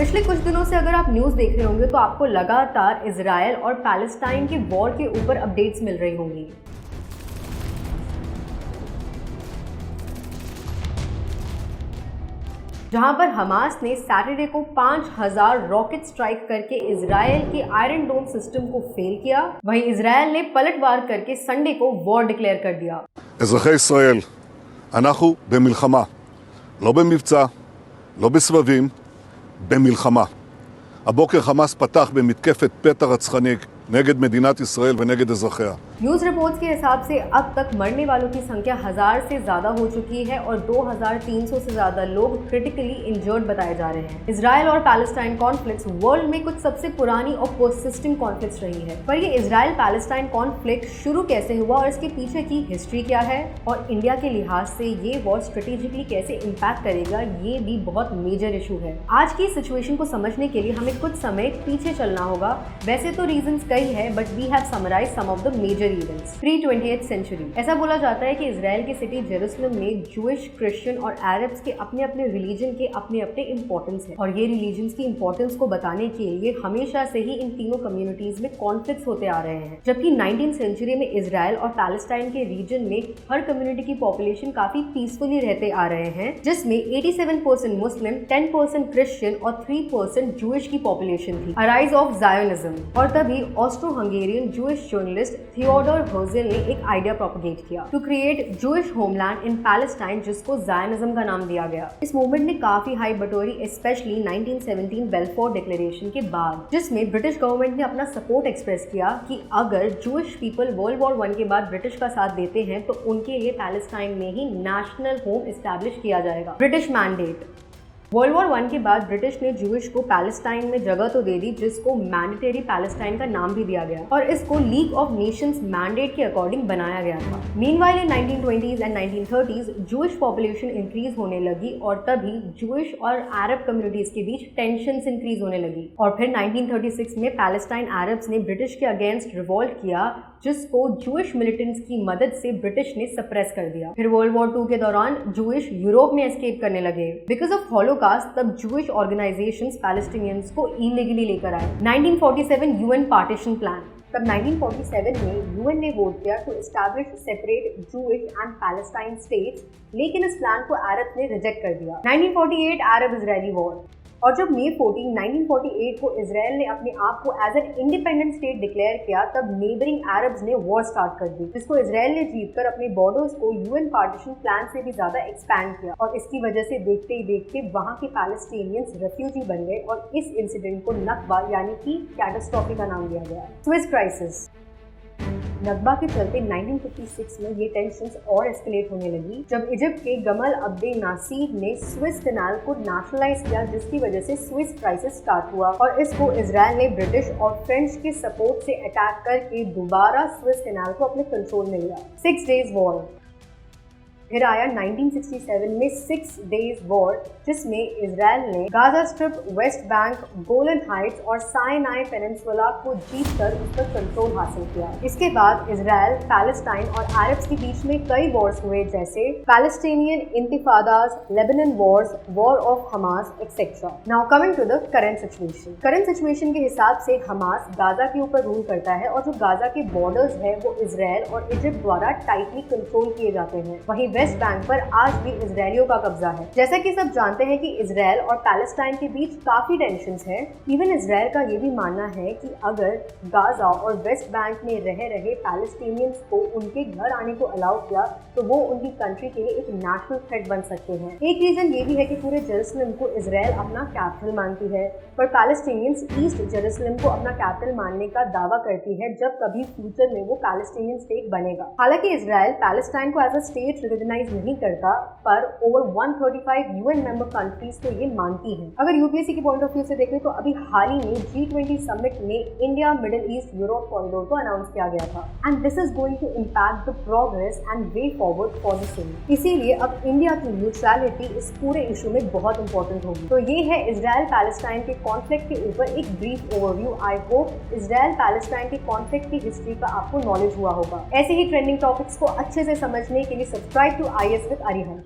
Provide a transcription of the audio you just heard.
पिछले कुछ दिनों से अगर आप न्यूज़ देख रहे होंगे तो आपको लगातार इजराइल और पैलेस्टाइन के वॉर के ऊपर अपडेट्स मिल रही होंगी। जहां पर हमास ने सैटरडे को 5000 रॉकेट स्ट्राइक करके इजराइल के आयरन डोम सिस्टम को फेल किया, वहीं इजराइल ने पलटवार करके संडे को वॉर डिक्लेयर कर दिया। אזרחי ישראל, אנחנו במלחמה, לא במבצע, לא בסבבים, במלחמה. הבוקר חמאס פתח במתקפת פתע רצחני נגד מדינת ישראל ונגד אזרחיה. न्यूज रिपोर्ट्स के हिसाब से अब तक मरने वालों की संख्या 1000 से ज्यादा हो चुकी है और 2300 से ज्यादा लोग क्रिटिकली इंजर्ड बताए जा रहे हैं। इजराइल और पैलेस्टाइन कॉन्फ्लिक्ट्स वर्ल्ड में कुछ सबसे पुरानी और पर्सिस्टेंट कॉन्फ्लिक्ट्स रही है, पर ये इजराइल पैलेस्टाइन कॉन्फ्लिक्ट शुरू कैसे हुआ और इसके पीछे की हिस्ट्री क्या है और इंडिया के लिहाज से ये वॉर स्ट्रेटेजिकली कैसे इम्पैक्ट करेगा, ये भी बहुत मेजर इशू है। आज की सिचुएशन को समझने के लिए हमें कुछ समय पीछे चलना होगा। वैसे तो रीजंस कई है, but we have summarized some of the major events. Pre 20th century ऐसा बोला जाता है कि इजराइल की सिटी जेरूसलम में जूइश, क्रिश्चियन और अरब्स के अपने अपने रिलीजन के अपने अपने इंपॉर्टेंस है, और ये रिलीजन्स की इंपॉर्टेंस को बताने के लिए हमेशा से ही इन तीनों कम्युनिटीज में कॉन्फ्लिक्ट्स होते आ रहे हैं। जबकि 19th सेंचुरी में इजराइल और पैलेस्टाइन के रीजन में हर कम्युनिटी की पॉपुलेशन काफी पीसफुली रहते आ रहे हैं, जिसमें 87% मुस्लिम, 10% क्रिश्चियन और 3% जूइश की पॉपुलेशन थी। अराइज ऑफ जायोनिज्म, और तभी Austro Hungarian Jewish journalist Theodor Herzl ने एक आइडिया प्रोपगेट किया to create Jewish homeland in Palestine, जिसको जायनिज्म का नाम दिया गया। इस मूवमेंट ने काफी हाई बटोरी, स्पेशली 1917 बेल्फोर डिक्लेरेशन के बाद, जिसमें ब्रिटिश गवर्नमेंट ने अपना सपोर्ट एक्सप्रेस किया कि अगर जूइश पीपल वर्ल्ड वॉर 1 के बाद ब्रिटिश का साथ देते हैं तो उनके लिए पैलेस्टाइन में ही नेशनल होम एस्टैब्लिश किया जाएगा। British mandate. वर्ल्ड वॉर 1 के बाद ब्रिटिश ने जूइश को पैलेस्टाइन में जगह तो दे दी, जिसको मैंडेटरी पैलेस्टाइन का नाम भी दिया गया और इसको लीग ऑफ नेशंस मैंडेट के अकॉर्डिंग बनाया गया था। Meanwhile in 1920s and 1930s Jewish population increase होने लगी और तभी जूइश और अरब कम्युनिटीज के बीच टेंशंस इंक्रीज होने लगी, और फिर 1936 में पैलेस्टाइन अरब्स ने ब्रिटिश के अगेंस्ट रिवॉल्ट किया, जिसको जूइश मिलिटेंट्स की मदद से ब्रिटिश ने सप्रेस कर दिया। फिर वर्ल्ड वॉर 2 के दौरान जूइश यूरोप में एस्केप करने लगे बिकॉज ऑफ हॉलोकॉस्ट। तब जूइश ऑर्गेनाइजेशंस पैलेस्टीनियंस को इलीगली लेकर आए। 1947 यूएन पार्टीशन प्लान। तब 1947 में यूएन ने वोट किया to establish separate Jewish and Palestine states, लेकिन इस प्लान को अरब ने रिजेक्ट कर दिया। 1948 अरब इजरायली वॉर, और जब मई 14, 1948 को इजराइल ने अपने आप को as an independent state declare किया, तब नेबरिंग अरब्स ने वॉर स्टार्ट कर दी, जिसको इजराइल ने जीतकर अपने बॉर्डर्स को यूएन पार्टीशन प्लान से भी ज्यादा एक्सपैंड किया, और इसकी वजह से देखते ही देखते वहां के पैलेस्टीनियंस रेफ्यूजी बन गए और इस इंसिडेंट को नकबा यानी कि कैटास्ट्रॉफी का नाम दिया गया। Swiss crisis. नकबा के चलते 1956 में ये टेंशंस और एस्केलेट होने लगी जब इजिप्ट के गमल अब्दे नासिर ने स्विस कैनाल को नेशनलाइज किया, जिसकी वजह से स्विस क्राइसिस स्टार्ट हुआ और इसको इजराइल ने ब्रिटिश और फ्रेंच के सपोर्ट से अटैक करके दोबारा स्विस कैनाल को अपने कंट्रोल में लिया। 6 डेज वॉर। फिर आया 1967 में 6 डेज वॉर, जिसमें इजराइल ने Gaza strip, West Bank, Golan Heights और साइनाई पेनिनसुला को जीतकर उस पर कंट्रोल हासिल किया। इसके बाद इजराइल, पैलेस्टाइन और अरब्स के बीच में कई वॉर्स हुए, जैसे Palestinian intifadas, Lebanon wars, war of Hamas etcetera. Now coming to the current situation. Current situation के हिसाब से हमास गाजा के ऊपर रूल करता है और जो गाजा के बॉर्डर्स है वो इजराइल और इजिप्ट द्वारा टाइटली कंट्रोल किए जाते हैं। वहीं वेस्ट बैंक पर आज भी इजरायलियों का कब्जा है। जैसा कि सब जानते हैं कि इजराइल और पैलेस्टाइन के बीच काफी टेंशंस हैं। इवन इजराइल का ये भी मानना है कि अगर गाजा और वेस्ट बैंक में रह रहे पैलेस्टीनियंस को उनके घर आने को अलाउ किया तो वो उनकी कंट्री के लिए एक नेशनल थ्रेट बन सकते हैं। एक रीजन ये भी है कि पूरे जेरूसलम को इजराइल अपना कैपिटल मानती है, पर पैलेस्टीनियंस ईस्ट जेरूसलम को अपना कैपिटल मानने का दावा करती है जब कभी फ्यूचर में वो पैलेस्टीनियन स्टेट बनेगा। हालांकि इजराइल पैलेस्टाइन को एज अ स्टेट रिकॉग्नाइज नहीं करता, पर ओवर 135 यूएन मेंबर कंट्रीज तो ये मानती हैं। अगर यूपीएससी के पॉइंट ऑफ व्यू से देखें तो अभी हाल ही में G20 समिट में India Middle East Europe corridor को अनाउंस किया गया था, and this is going to impact the progress and way forward for the same. इसीलिए अब इंडिया की न्यूट्रलिटी इस पूरे इशू में बहुत इंपॉर्टेंट होगी। तो ये है इजराइल पैलेस्टाइन के कॉन्फ्लिक्ट के ऊपर एक brief overview. I hope Israel Palestine के कॉन्फ्लिक्ट की हिस्ट्री का आपको नॉलेज हुआ होगा। ऐसे ही ट्रेंडिंग टॉपिक्स को अच्छे से समझने के लिए subscribe to IAS with Arihant।